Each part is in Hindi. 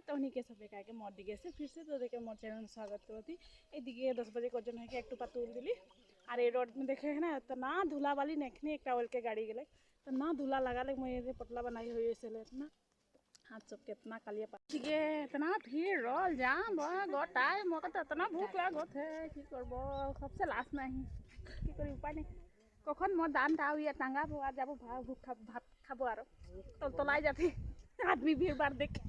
तो उन्हीं के सब के मोर दिखे से फिर से तो देखे मोर चैनल में स्वागत करती ये 10 बजे को जन है कि एक टुपा तोल दिली और ये रोड में देखे है ना इतना धूला वाली नेखनी एक टावल के गाड़ी गए तो ना धूला लगा ले मैं पतला बनाई हुई से इतना हाथ सब कितना कालिया पागे इतना भीड़ रोल जाम गोटाए मोका तो इतना भूख लागत है कि करबो सबसे लास्ट में ही कि करी उपाय नहीं कखन मोर दान टाव या टांगा भुआ जाबो भूख भात खाबो आरो तलाई जाती आदमी भीड़ बार देख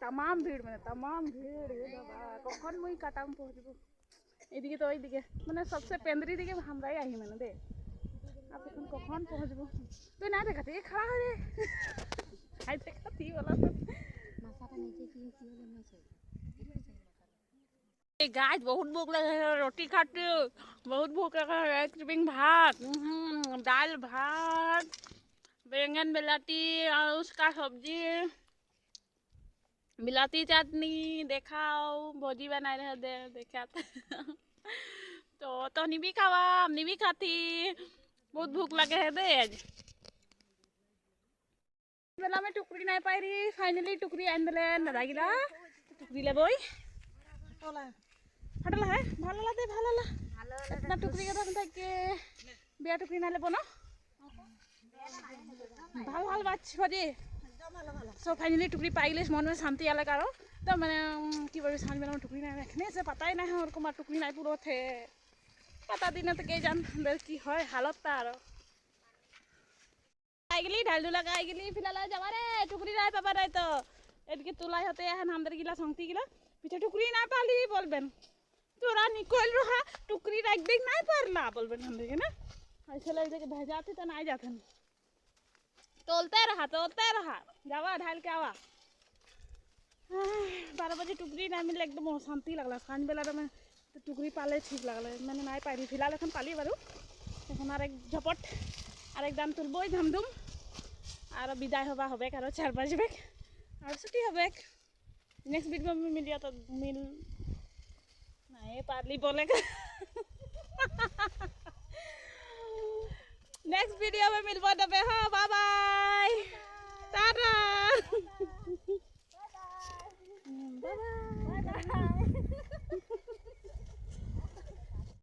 तमाम भीड़ में तमाम भीड़ बाबा कखन मुई काटाम पहुँचबो एदिके तो ओइदिके माने सबसे पेंद्री दिके हमराई आही मैंने दे आप कखन पहुँचबो तो ना देखाती खड़ा रे आई देखाती वाला मासाटा नीचे की गाइस बहुत भूख लगे है रोटी खाती बहुत भूख लगा है एक भात दाल भात बैंगन बिलाती और उसका सब्जी बिलाती चटनी देखाओ भोजी बनाए रहे देखा तो नहीं भी खावा हमने भी खाती बहुत भूख लगे है दे आज बेला में टुकड़ी नहीं पाई रही फाइनली टुकड़ी आन दिले दादा गिला टुकड़ी ले बोई हटल है भाला ला दे भाला ला इतना टुकड़ी का दाम के बिया टुकड़ी ना ले बोनो ভাল ভাল বাচ্চা বাজে सो फाइनली टुकड़ी पाई गई मन में शांति अलग आरो तो मैंने कि बोली सांझ में टुकड़ी नहीं रखने से पता ही नहीं है और को टुकड़ी नहीं पूरा थे पता दिन तो कई जान की है हालत तार आई गली ढाल डुला आई गली फिलहाल जावा रे टुकड़ी नहीं पापा रहे तो एदके तुलाई होते हैं हमदर गिला संगती गिला पीछे टुकड़ी नहीं पाली बोलबेन तोरा निकल रहा टुकड़ी रख दे नहीं पारला बोलबेन हमदर के ना ऐसे लग जाके भेजाते तो नहीं जाते तोलते रहा जावा ढाल के आवा 12 बजे टुकड़ी नहीं मिले एकदम शांति लगला सांझ बेला में तो टुकड़ी पाले ठीक लगल मैंने नहीं पाई फिलहाल एखन पाली बारू एखन और एक झपट और एक दाम तुलबो धमधुम और विदाय हवा हबेक और 4 बजबेक और छुट्टी हबेक नेक्स्ट वीडियो में मिलिया तो मिल नहीं पारली बोलेगा नेक्स्ट वीडियो में मिलवा दबे हाँ बाय बाय।